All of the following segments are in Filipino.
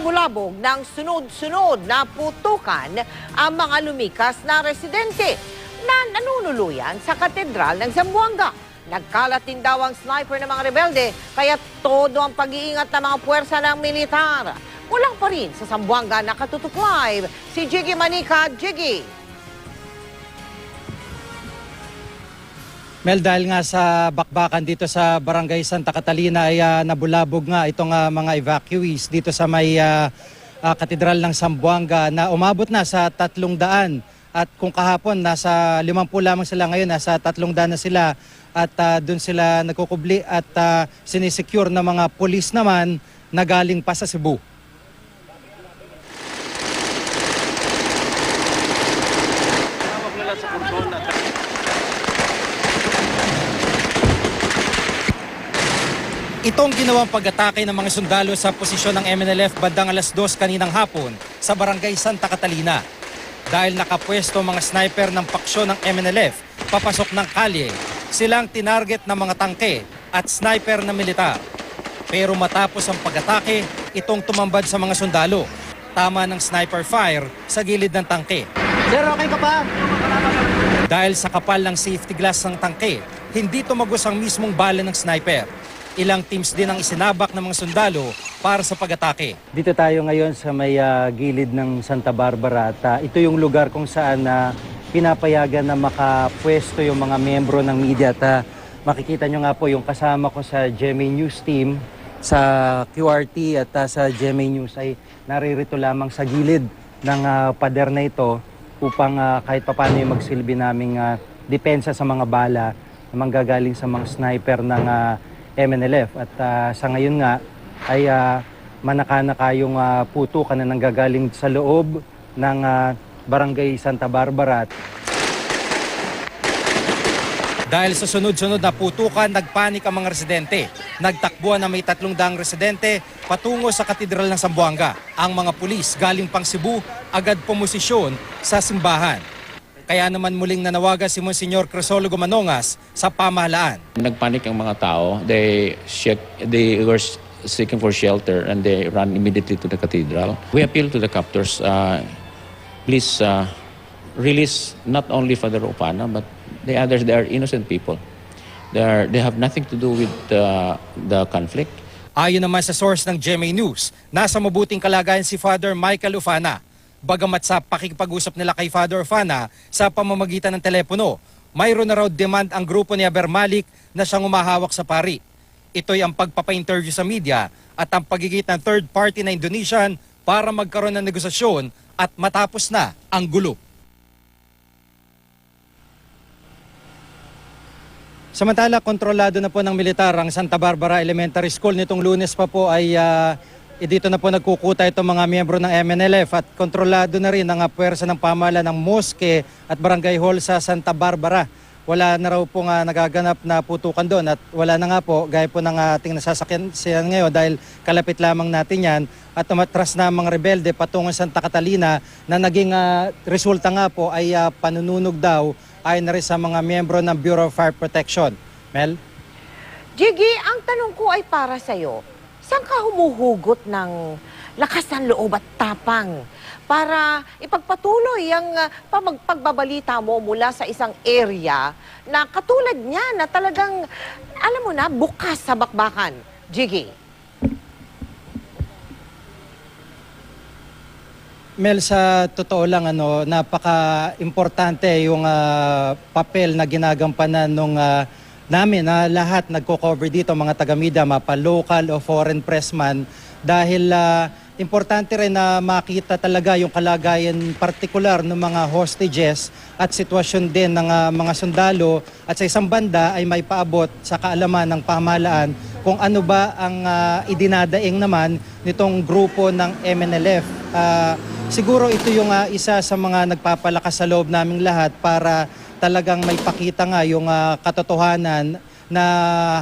Nabulabog ng sunod-sunod na putukan ang mga lumikas na residente na nanunuluyan sa katedral ng Zamboanga. Nagkalat din daw ang sniper ng mga rebelde, kaya todo ang pag-iingat ng mga puwersa ng militar. Walang pa rin sa Zamboanga nakatutok live si Jiggy Manica. Jiggy. Mel, dahil nga sa bakbakan dito sa Barangay Santa Catalina ay nabulabog nga itong mga evacuees dito sa may katedral ng Zamboanga na umabot na sa 300 at kung kahapon nasa 50 lamang sila, ngayon nasa 300 na sila at doon sila nagkukubli at sinisecure ng mga pulis naman na galing pa sa Cebu. Itong ginawang pag-atake ng mga sundalo sa posisyon ng MNLF bandang alas 2 kaninang hapon sa Barangay Santa Catalina. Dahil nakapwesto mga sniper ng paksyon ng MNLF papasok ng kalye, silang tinarget ng mga tangke at sniper na militar. Pero matapos ang pag-atake, itong tumambad sa mga sundalo. Tama ng sniper fire sa gilid ng tangke. Sir, okay ka pa? Dahil sa kapal ng safety glass ng tangke, hindi tumagos ang mismong bala ng sniper. Ilang teams din ang isinabak ng mga sundalo para sa pag-atake. Dito tayo ngayon sa may gilid ng Santa Barbara at ito yung lugar kung saan pinapayagan na makapwesto yung mga miyembro ng media at makikita nyo nga po yung kasama ko sa GMA News team sa QRT at sa GMA News ay naririto lamang sa gilid ng pader na ito upang kahit paano yung magsilbi naming depensa sa mga bala na manggagaling sa mga sniper ng MNLF at sa ngayon nga ay manaka-naka yung putukan na nanggagaling sa loob ng Barangay Santa Barbara. Dahil sa sunod-sunod na putukan, nagpanik ang mga residente. Nagtakbuhan na may 300 residente patungo sa katedral ng Zamboanga. Ang mga pulis galing pang Cebu agad pumosisyon sa simbahan. Kaya naman muling nanawagan si Monsignor Crisologo Manongas sa pamahalaan. Nagpanik ang mga tao. They were seeking for shelter and they ran immediately to the cathedral. We appeal to the captors, please release not only Father Opana but the others. They are innocent people. They have nothing to do with the conflict. Ayon naman sa source ng GMA News, nasa mabuting kalagayan si Father Michael Ufana. Bagamat sa pakikipag-usap nila kay Father Ufana sa pamamagitan ng telepono, mayroon na raw demand ang grupo ni Aber Malik na siyang umahawak sa pari. Ito'y ang pagpapa-interview sa media at ang pagigit ng third party na Indonesian para magkaroon ng negosasyon at matapos na ang gulo. Samantala, kontrolado na po ng militar ang Santa Barbara Elementary School. Nitong Lunes pa po ay dito na po nagkukuta itong mga miyembro ng MNLF at kontrolado na rin ang puwersa ng pamahalaan ng Mosque at Barangay Hall sa Santa Barbara. Wala na raw po nagaganap na putukan doon at wala na nga po gaya po ng ating nasasakyan ngayon dahil kalapit lamang natin yan at umatras na mga rebelde patungong Santa Catalina na naging resulta nga po ay panununog daw ayon na rin sa mga miyembro ng Bureau of Fire Protection. Mel? Jiggy, ang tanong ko ay para sa'yo. Saan ka humuhugot ng lakas ng loob at tapang para ipagpatuloy ang pagbabalita mo mula sa isang area na katulad niya na talagang, alam mo na, bukas sa bakbakan? Jiggy. Mel, sa totoo lang, napaka-importante yung papel na ginagampanan nung namin na lahat nagko-cover dito, mga taga-media, mapa-local o foreign pressman, dahil importante rin na makita talaga yung kalagayan partikular ng mga hostages at sitwasyon din ng mga sundalo at sa isang banda ay may paabot sa kaalaman ng pamahalaan kung ano ba ang idinadaing naman nitong grupo ng MNLF. Siguro ito yung isa sa mga nagpapalakas sa loob naming lahat para talagang may pakita nga yung katotohanan na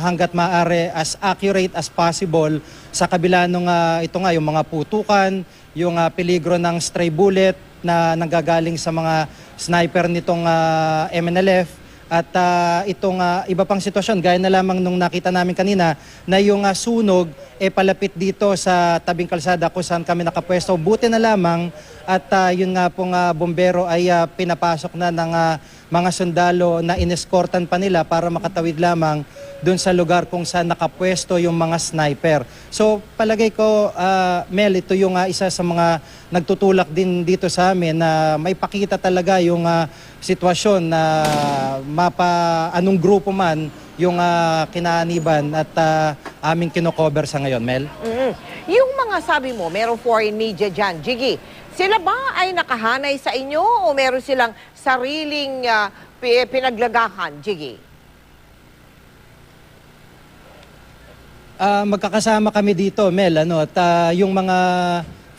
hanggat maaari as accurate as possible sa kabila nung ito nga yung mga putukan, yung peligro ng stray bullet na nanggagaling sa mga sniper nitong MNLF At itong iba pang sitwasyon, gaya na lamang nung nakita namin kanina, na yung sunog palapit dito sa tabing kalsada kung saan kami nakapwesto. Buti na lamang at yun nga pong bombero ay pinapasok na ng mga sundalo na ineskortan pa nila para makatawid lamang doon sa lugar kung saan nakapwesto yung mga sniper. So palagay ko, Mel, ito yung isa sa mga nagtutulak din dito sa amin na may pakita talaga yung sitwasyon na anong grupo man yung kinaaniban at aming kinocover sa ngayon, Mel. Yung mga sabi mo, merong foreign media dyan, Jiggy, sila ba ay nakahanay sa inyo o meron silang sariling pinaglagahan, Jiggy? Magkakasama kami dito, Mel, at yung mga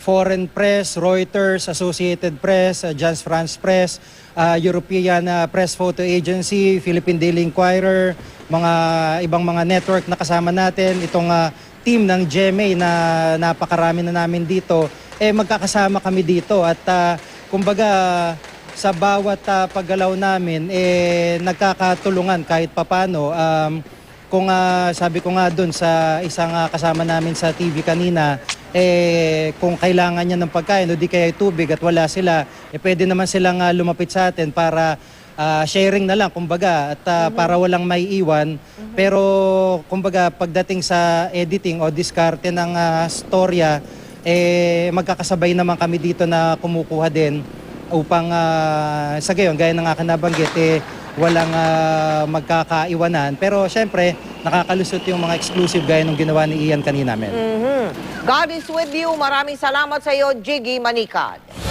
foreign press, Reuters, Associated Press, Agence France Press, European Press Photo Agency, Philippine Daily Inquirer, mga ibang mga network na kasama natin, itong team ng GMA na napakarami na namin dito, magkakasama kami dito at kumbaga sa bawat paggalaw namin nagkakatulungan kahit papano. Kung sabi ko nga doon sa isang kasama namin sa TV kanina, kung kailangan niya ng pagkain o di kaya tubig at wala sila, pwede naman silang lumapit sa atin para sharing na lang, kumbaga, at para walang may iwan. Pero kumbaga pagdating sa editing o diskarte ng storya, magkakasabay naman kami dito na kumukuha din upang sa gayon, gaya ng aking nabanggit, walang magkakaiwanan. Pero syempre, nakakalusot yung mga exclusive gaya nung ginawa ni Ian kanina, Mel. God is with you. Maraming salamat sa iyo, Jiggy Manicad.